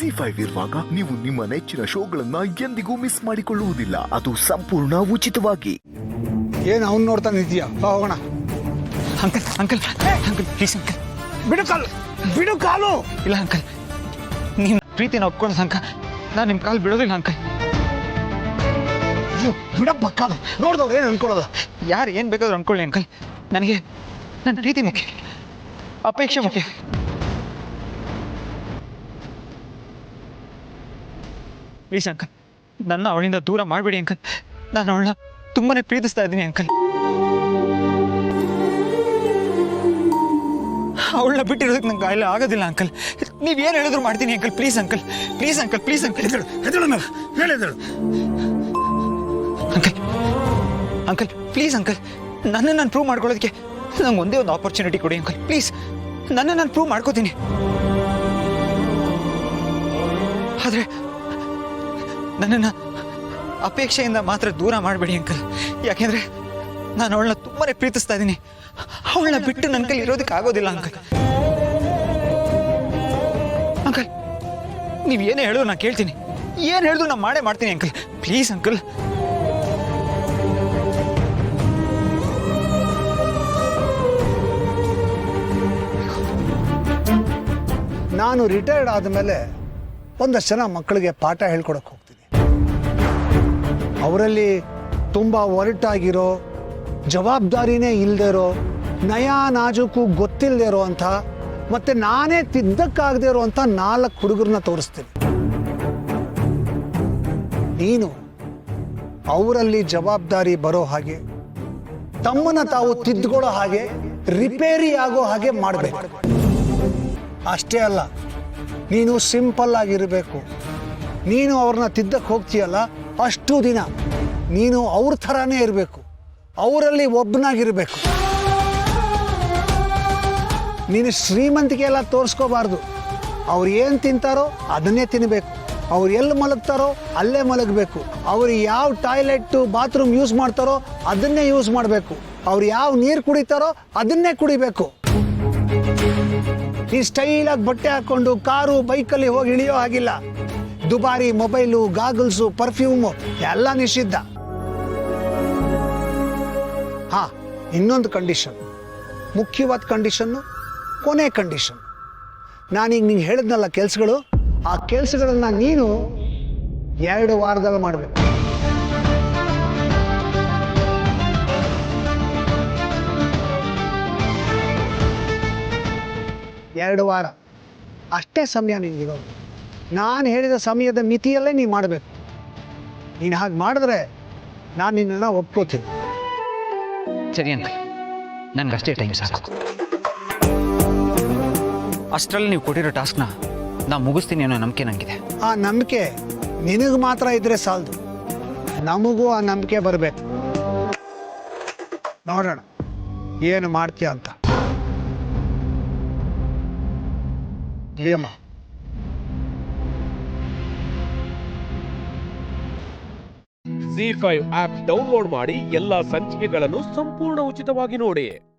ಜಿ5 ಇರುವಾಗ ನೀವು ನಿಮ್ಮ ನೆಚ್ಚಿನ ಶೋಗಳನ್ನ ಎಂದಿಗೂ ಮಿಸ್ ಮಾಡಿಕೊಳ್ಳುವುದಿಲ್ಲ. ಅದು ಸಂಪೂರ್ಣ ಉಚಿತವಾಗಿ. ಏನು ಅವ್ನು ನೋಡ್ತಾ ನಿಂತೀಯ? ಹೋಗೋಣ. Uncle uncle uncle please uncle, ಬಿಡು ಕಾಲು. ಇಲ್ಲ ಅಂಕಲ್, ನಿಮ್ಮ ಪ್ರೀತಿನ ಒಪ್ಕೊಳ್ಳೋ ಅಂಕಲ್, ನಾನು ನಿಮ್ಮ ಕಾಲು ಬಿಡೋದಿಲ್ಲ ಅಂಕಲ್. ಬಿಡಪ್ಪ ಕಾಲು. ನೋಡ್ದವ್ರು ಏನು ಅನ್ಕೊಳ್ಳೋದು? ಯಾರು ಏನು ಬೇಕಾದ್ರೂ ಅನ್ಕೊಳ್ಳಿ ಅಂಕಲ್, ನನಗೆ ನನ್ನ ಪ್ರೀತಿ ಮುಖ್ಯ, ಅಪೇಕ್ಷೆ ಮುಖ್ಯ. ಪ್ಲೀಸ್ ಅಂಕಲ್, ನನ್ನ ಅವಳಿಂದ ದೂರ ಮಾಡಬೇಡಿ ಅಂಕಲ್. ನಾನು ಅವಳನ್ನ ತುಂಬಾನೇ ಪ್ರೀತಿಸ್ತಾ ಇದ್ದೀನಿ ಅಂಕಲ್. ಅವಳನ್ನ ಬಿಟ್ಟಿರೋದಕ್ಕೆ ನಂಗೆ ಕಾಯಿಲೆ ಆಗೋದಿಲ್ಲ ಅಂಕಲ್. ನೀವೇನು ಹೇಳಿದ್ರು ಮಾಡ್ತೀನಿ uncle. Please uncle, please uncle, please uncle. Uncle uncle please uncle, ನನ್ನನ್ನು ನಾನು ಪ್ರೂವ್ ಮಾಡ್ಕೊಳ್ಳೋದಕ್ಕೆ ನಂಗೆ ಒಂದೇ ಒಂದು ಆಪರ್ಚುನಿಟಿ ಕೊಡಿ ಅಂಕಲ್. ಪ್ಲೀಸ್, ನನ್ನನ್ನು ನಾನು ಪ್ರೂವ್ ಮಾಡ್ಕೋತೀನಿ. ಆದರೆ ನನ್ನನ್ನು ಅಪೇಕ್ಷೆಯಿಂದ ಮಾತ್ರ ದೂರ ಮಾಡಬೇಡಿ ಅಂಕಲ್. ಯಾಕೆಂದರೆ ನಾನು ಅವಳನ್ನ ತುಂಬಾ ಪ್ರೀತಿಸ್ತಾ ಇದ್ದೀನಿ. ಅವಳನ್ನ ಬಿಟ್ಟು ನನ್ನ ಕೈಲಿ ಇರೋದಕ್ಕೆ ಆಗೋದಿಲ್ಲ ಅಂಕಲ್. ಅಂಕಲ್, ನೀವು ಏನೇ ಹೇಳಿದ್ರು ನಾನು ಕೇಳ್ತೀನಿ, ಏನು ಹೇಳಿದ್ರು ನಾನು ಮಾಡೇ ಮಾಡ್ತೀನಿ ಅಂಕಲ್. Please uncle. ನಾನು ರಿಟೈರ್ಡ್ ಆದಮೇಲೆ ಒಂದಷ್ಟು ಜನ ಮಕ್ಕಳಿಗೆ ಪಾಠ ಹೇಳ್ಕೊಡಕ್ಕೆ ಹೋಗ್ತೀನಿ. ಅವರಲ್ಲಿ ತುಂಬ ಒರಟಾಗಿರೋ, ಜವಾಬ್ದಾರಿನೇ ಇಲ್ಲದೆ ಇರೋ, ನಯಾ ನಾಜೂಕು ಗೊತ್ತಿಲ್ಲದೆ ಇರೋ ಅಂಥ, ಮತ್ತು ನಾನೇ ತಿದ್ದಕ್ಕಾಗದೇ ಇರೋ ಅಂಥ 4 ಹುಡುಗರನ್ನ ತೋರಿಸ್ತೀನಿ. ನೀನು ಅವರಲ್ಲಿ ಜವಾಬ್ದಾರಿ ಬರೋ ಹಾಗೆ, ತಮ್ಮನ್ನ ತಾವು ತಿದ್ದುಕೊಳ್ಳೋ ಹಾಗೆ, ರಿಪೇರಿ ಆಗೋ ಹಾಗೆ ಮಾಡಬೇಕು. ಅಷ್ಟೇ ಅಲ್ಲ, ನೀನು ಸಿಂಪಲ್ ಆಗಿರಬೇಕು. ನೀನು ಅವ್ರನ್ನ ತಿದ್ದಕ್ಕೆ ಹೋಗ್ತೀಯಲ್ಲ, ಅಷ್ಟು ದಿನ ನೀನು ಅವ್ರ ಥರನೇ ಇರಬೇಕು, ಅವರಲ್ಲಿ ಒಬ್ಬನಾಗಿರಬೇಕು. ನೀನು ಶ್ರೀಮಂತಿಕೆ ಎಲ್ಲ ತೋರಿಸ್ಕೋಬಾರ್ದು. ಅವ್ರು ಏನು ತಿಂತಾರೋ ಅದನ್ನೇ ತಿನ್ನಬೇಕು, ಅವ್ರು ಎಲ್ಲಿ ಮಲಗ್ತಾರೋ ಅಲ್ಲೇ ಮಲಗಬೇಕು, ಅವ್ರು ಯಾವ ಟಾಯ್ಲೆಟ್ಟು ಬಾತ್ರೂಮ್ ಯೂಸ್ ಮಾಡ್ತಾರೋ ಅದನ್ನೇ ಯೂಸ್ ಮಾಡಬೇಕು, ಅವ್ರು ಯಾವ ನೀರು ಕುಡಿತಾರೋ ಅದನ್ನೇ ಕುಡಿಬೇಕು. ನೀನು ಸ್ಟೈಲಾಗಿ ಬಟ್ಟೆ ಹಾಕ್ಕೊಂಡು ಕಾರು ಬೈಕಲ್ಲಿ ಹೋಗಿ ಇಳಿಯೋ ಹಾಗಿಲ್ಲ. ದುಬಾರಿ ಮೊಬೈಲು, ಗಾಗಲ್ಸು, ಪರ್ಫ್ಯೂಮು ಎಲ್ಲ ನಿಷಿದ್ಧ. ಹಾ, ಇನ್ನೊಂದು ಕಂಡೀಷನ್, ಮುಖ್ಯವಾದ ಕಂಡೀಷನ್ನು, ಕೊನೆ ಕಂಡೀಷನ್. ನಾನೀಗ ನಿಂಗೆ ಹೇಳಿದ್ನಲ್ಲ ಕೆಲಸಗಳು, ಆ ಕೆಲಸಗಳನ್ನ ನೀನು 2 ವಾರದಲ್ಲಿ ಮಾಡಬೇಕು. ಎರಡು ವಾರ ಅಷ್ಟೇ ಸಮಯ ನಿನಗಿರೋದು. ನಾನು ಹೇಳಿದ ಸಮಯದ ಮಿತಿಯಲ್ಲೇ ನೀನು ಮಾಡಬೇಕು. ನೀನು ಹಾಗೆ ಮಾಡಿದ್ರೆ ನಾನು ನಿನ್ನನ್ನು ಒಪ್ಕೋತೀನಿ. ಸರಿ ಅಂಕಲ್, ನನಗಷ್ಟೇ ಟೈಮ್ ಸಾಕು. ಅಷ್ಟರಲ್ಲಿ ನೀವು ಕೊಟ್ಟಿರೋ ಟಾಸ್ಕ್ನ ನಾನು ಮುಗಿಸ್ತೀನಿ ಅನ್ನೋ ನಂಬಿಕೆ ನನಗಿದೆ. ಆ ನಂಬಿಕೆ ನಿನಗೆ ಮಾತ್ರ ಇದ್ರೆ ಸಾಲದು, ನಮಗೂ ಆ ನಂಬಿಕೆ ಬರಬೇಕು. ನೋಡೋಣ ಏನು ಮಾಡ್ತೀಯ ಅಂತ. ಜಿ5 ಆಪ್ ಡೌನ್ಲೋಡ್ ಮಾಡಿ ಎಲ್ಲಾ ಸಂಚಿಕೆಗಳನ್ನು ಸಂಪೂರ್ಣ ಉಚಿತವಾಗಿ ನೋಡಿ.